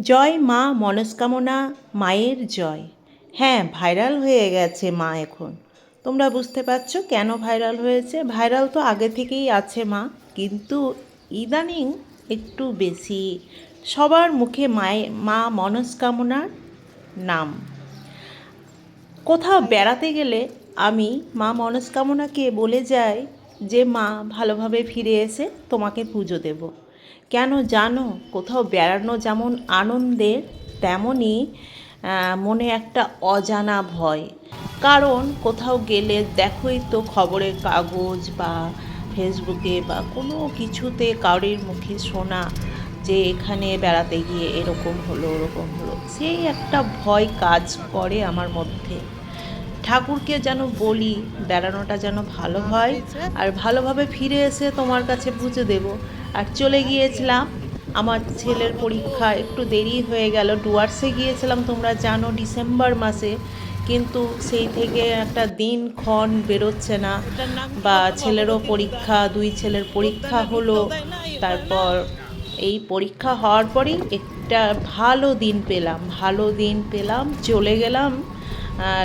জয় মা মনস্কামনা মায়ের জয়। হ্যাঁ, ভাইরাল হয়ে গেছে মা এখন। তোমরা বুঝতে পারছো কেন ভাইরাল হয়েছে? ভাইরাল তো আগে থেকেই আছে মা, কিন্তু ইদানিং একটু বেশি সবার মুখে মা মনস্কামনার নাম। কোথাও বেড়াতে গেলে আমি মা মনস্কামনাকে বলে যাই যে মা ভালোভাবে ফিরে এসে তোমাকে পুজো দেব। কেন জানো? কোথাও বেড়ানো যেমন আনন্দের, তেমনই মনে একটা অজানা ভয়। কারণ কোথাও গেলে দেখোই তো খবরের কাগজ বা ফেসবুকে বা কোনো কিছুতে কারোর মুখে শোনা যে এখানে বেড়াতে গিয়ে এরকম হলো ওরকম হলো, সেই একটা ভয় কাজ করে আমার মধ্যে। ঠাকুরকে যেন বলি বেড়ানোটা যেন ভালো হয় আর ভালোভাবে ফিরে এসে তোমার কাছে পুজো দেব। আর চলে গিয়েছিলাম, আমার ছেলের পরীক্ষা একটু দেরি হয়ে গেল। ডুয়ার্সে গিয়েছিলাম তোমরা জানো ডিসেম্বর মাসে, কিন্তু সেই থেকে একটা দিনক্ষণ বেরোচ্ছে না। বা ছেলেরও পরীক্ষা, দুই ছেলের পরীক্ষা হলো। তারপর এই পরীক্ষা হওয়ার পরেই একটা ভালো দিন পেলাম, চলে গেলাম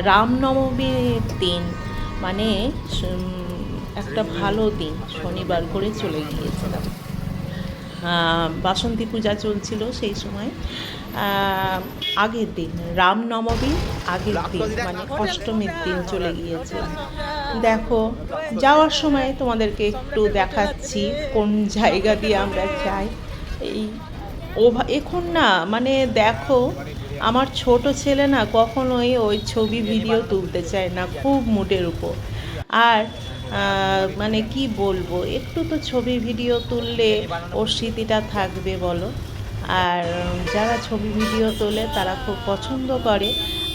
রামনবমীর দিন। মানে একটা ভালো দিন শনিবার করে চলে গিয়েছিলাম। বাসন্তী পূজা চলছিল সেই সময়। আগের দিন রামনবমীর আগের দিন, মানে অষ্টমীর দিন চলে গিয়েছিলাম। দেখো, যাওয়ার সময় তোমাদেরকে একটু দেখাচ্ছি কোন জায়গা দিয়ে আমরা যাই। এই এখন না, মানে দেখো, আমার ছোট ছেলে না কখনোই ওই ছবি ভিডিও তুলতে চায় না, খুব মুডের উপর। আর মানে কি বলবো, একটু তো ছবি ভিডিও তুললে ওর স্মৃতিটা থাকবে বলো। আর যারা ছবি ভিডিও তোলে তারা খুব পছন্দ করে।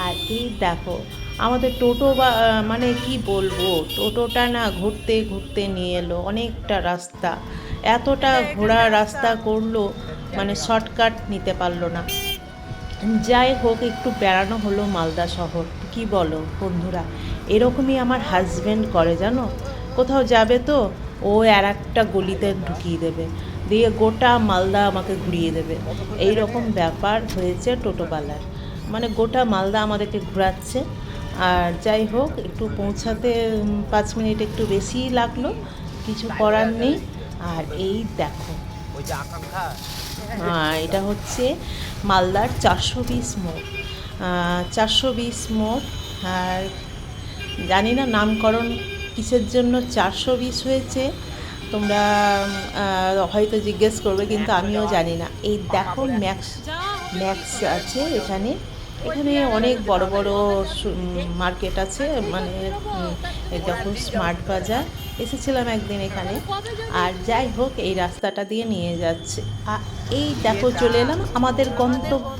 আর এই দেখো, আমাদের টোটো বা মানে কি বলবো, টোটোটা না ঘুরতে ঘুরতে নিয়ে এলো অনেকটা রাস্তা। এতটা ঘোরা রাস্তা করলো, মানে শর্টকাট নিতে পারলো না। যাই হোক, একটু বেড়ানো হলো মালদা শহর। কি বলো বন্ধুরা? এরকমই আমার হাজব্যান্ড করে জানো। কোথাও যাবে তো ও আর একটা গলিতে ঢুকিয়ে দেবে, দিয়ে গোটা মালদা আমাকে ঘুরিয়ে দেবে। এই রকম ব্যাপার হয়েছে টোটোওয়ালার, মানে গোটা মালদা আমাদেরকে ঘোরাচ্ছে। আর যাই হোক, একটু পৌঁছাতে 5 মিনিট একটু বেশিই লাগলো, কিছু করার নেই। আর এই দেখো, এটা হচ্ছে মালদার 420 মোড়। 420 মোড়। আর জানি না নামকরণ কিসের জন্য 420 হয়েছে, তোমরা হয়তো জিজ্ঞেস করবে, কিন্তু আমিও জানি না। এই দেখো, ম্যাক্স ম্যাক্স আছে এখানে। এখানে অনেক বড় বড় মার্কেট আছে, মানে এই দেখো স্মার্ট বাজার। এসেছিলাম একদিন এখানে। আর যাই হোক, এই রাস্তাটা দিয়ে নিয়ে যাচ্ছে। এই দেখো চলে এলাম আমাদের গন্তব্য,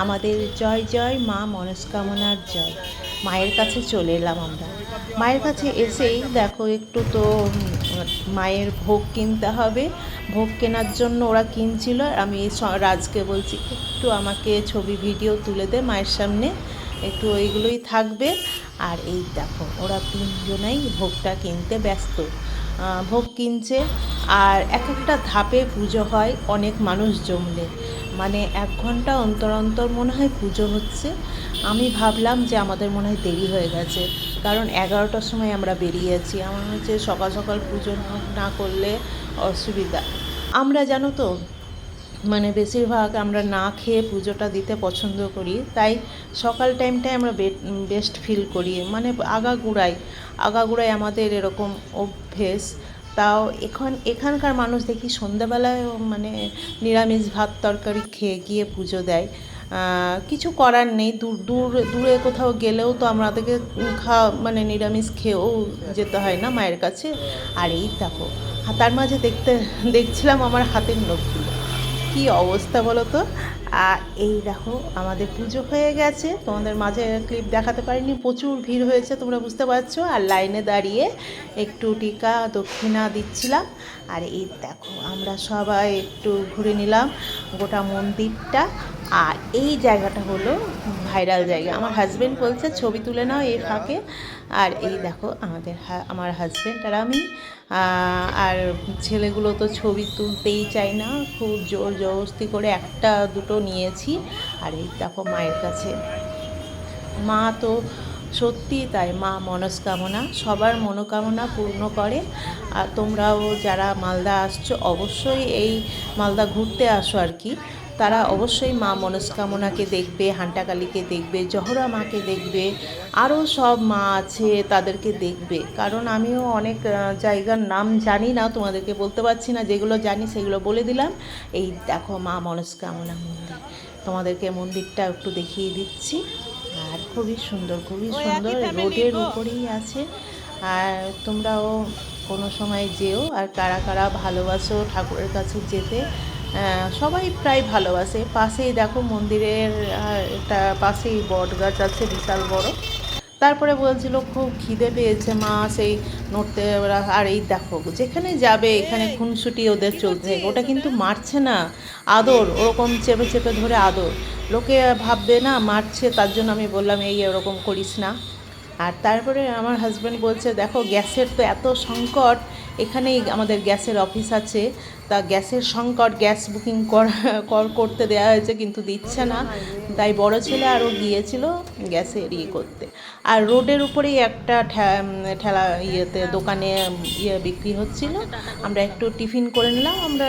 আমাদের জয় জয় মা মনস্কামনার জয়। মায়ের কাছে চলে এলাম আমরা। মায়ের কাছে এসেই দেখো, একটু তো মায়ের ভোগ কিনতে হবে। ভোগ কেনার জন্য ওরা কিনছিল। আমি রাজকে বলছি একটু আমাকে ছবি ভিডিও তুলে দে মায়ের সামনে, একটু ওইগুলোই থাকবে। আর এই দেখো, ওরা তিনজনাই ভোগটা কিনতে ব্যস্ত, ভোগ কিনছে। আর এক একটা ধাপে পুজো হয় অনেক মানুষ জমলে, মানে 1 ঘন্টা অন্তর অন্তর মনে হয় পুজো হচ্ছে। আমি ভাবলাম যে আমাদের মনে হয় দেরি হয়ে গেছে, কারণ 11টার সময় আমরা বেরিয়েছি। আমার হচ্ছে সকাল সকাল পুজো না করলে অসুবিধা। আমরা জানো তো, মানে বেশিরভাগ আমরা না খেয়ে পুজোটা দিতে পছন্দ করি, তাই সকাল টাইমটায় আমরা বেস্ট ফিল করি। মানে আগাগোড়ায় আমাদের এরকম অভ্যেস। তাও এখানকার মানুষ দেখি সন্ধ্যাবেলায় মানে নিরামিষ ভাত তরকারি খেয়ে গিয়ে পুজো দেয়। কিছু করার নেই, দূরে কোথাও গেলেও তো আমাদেরকে মানে নিরামিষ খেয়েও যেতে হয় না মায়ের কাছে। আর এই দেখো, তার মাঝে দেখছিলাম আমার হাতের নখগুলো কী অবস্থা বলো তো। আর এই দেখো, আমাদের পুজো হয়ে গেছে, তোমাদের মাঝে ক্লিপ দেখাতে পারিনি, প্রচুর ভিড় হয়েছে তোমরা বুঝতে পারছো। আর লাইনে দাঁড়িয়ে একটু টিকা দক্ষিণা দিচ্ছিলাম। আর এই দেখো, আমরা সবাই একটু ঘুরে নিলাম গোটা মন্দিরটা। আর এই জায়গাটা হলো ভাইরাল জায়গা। আমার হাজব্যান্ড বলছে ছবি তুলে নাও এই ফাঁকে। আর এই দেখো আমার হাজব্যান্ড আর আমি, আর ছেলেগুলো তো ছবি তুলতেই চায় না, খুব জোর জবরদস্তি করে একটা দুটো নিয়েছি। আর এই দেখো মায়ের কাছে, মা তো সত্যি তাই, মা মনস্কামনা সবার মনোকামনা পূর্ণ করে। আর তোমরাও যারা মালদা আসছো অবশ্যই এই মালদা ঘুরতে আসো আর কি, তারা অবশ্যই মা মনস্কামনাকে দেখবে, হান্টাকালীকে দেখবে, জহরা মাকে দেখবে, আরও সব মা আছে তাদেরকে দেখবে। কারণ আমিও অনেক জায়গার নাম জানি না, তোমাদেরকে বলতে পারছি না, যেগুলো জানি সেগুলো বলে দিলাম। এই দেখো মা মনস্কামনা মন্দির, তোমাদেরকে মন্দিরটা একটু দেখিয়ে দিচ্ছি। আর খুবই সুন্দর, খুবই সুন্দর, রোডের উপরেই আছে। আর তোমরাও কোনো সময় যেও। আর কারা কারা ভালোবাসো ঠাকুরের কাছে যেতে, সবাই প্রায় ভালোবাসে। পাশেই দেখো মন্দিরের একটা পাশেই বট গাছ আছে বিশাল বড়। তারপরে বলছিল খুব খিদে পেয়েছে মা, সেই নড়তে। আর এই দেখো যেখানে যাবে এখানে খুনসুটি ওদের চলতে থাকে, ওটা কিন্তু মারছে না, আদর, ওরকম চেপে চেপে ধরে আদর। লোকে ভাববে না মারছে, তার জন্য আমি বললাম এই ওরকম করিস না। আর তারপরে আমার হাজব্যান্ড বলছে দেখো গ্যাসের তো এত সংকট, এখানেই আমাদের গ্যাসের অফিস আছে, তা গ্যাসের সংকট, গ্যাস বুকিং করতে দেওয়া হয়েছে কিন্তু দিচ্ছে না। তাই বড় ছেলে আরও গিয়েছিল গ্যাসের করতে। আর রোডের উপরেই একটা ঠেলা দোকানে বিক্রি হচ্ছিল। আমরা একটু টিফিন করে নিলাম, আমরা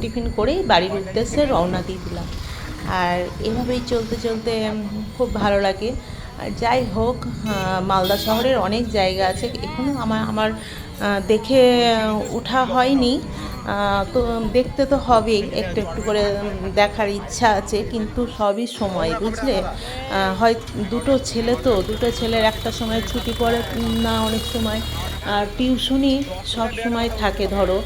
টিফিন করেই বাড়ির উদ্দেশ্যে রওনা দিয়ে দিলাম। আর এভাবেই চলতে চলতে খুব ভালো লাগে। যাই হোক, মালদা শহরের অনেক জায়গা আছে, এখনও আমার দেখে ওঠা হয়নি, তো দেখতে তো হবেই, একটু একটু করে দেখার ইচ্ছা আছে, কিন্তু সবই সময়, বুঝলে। হয় দুটো ছেলের একটা সময় ছুটি পড়ে না, অনেক সময় আর টিউশনি সব সময় থাকে, ধরো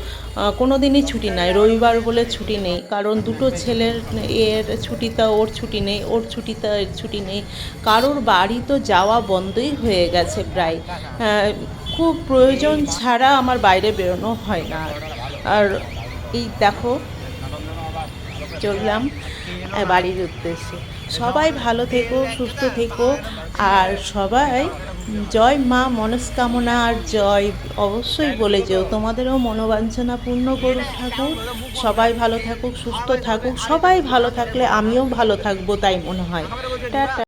কোনো দিনই ছুটি নাই, রবিবার বলে ছুটি নেই, কারণ দুটো ছেলের এর ছুটিটা ওর ছুটি নেই, ওর ছুটিটা এর ছুটি নেই, কারোর বাড়ি তো যাওয়া বন্ধই হয়ে গেছে প্রায়। খুব প্রয়োজন ছাড়া আমার বাইরে বেরোনো হয় না। আর এই দেখো চললাম বাড়ির উদ্দেশ্যে। সবাই ভালো থেকো, সুস্থ থেকো, আর সবাই জয় মা মনস্কামনা আর জয় অবশ্যই বলে যেও, তোমাদেরও মনোবাঞ্ছনা পূর্ণ করুক ঠাকুর। সবাই ভালো থাকুক, সুস্থ থাকুক, সবাই ভালো থাকলে আমিও ভালো থাকবো, তাই মনে হয়। টাটা।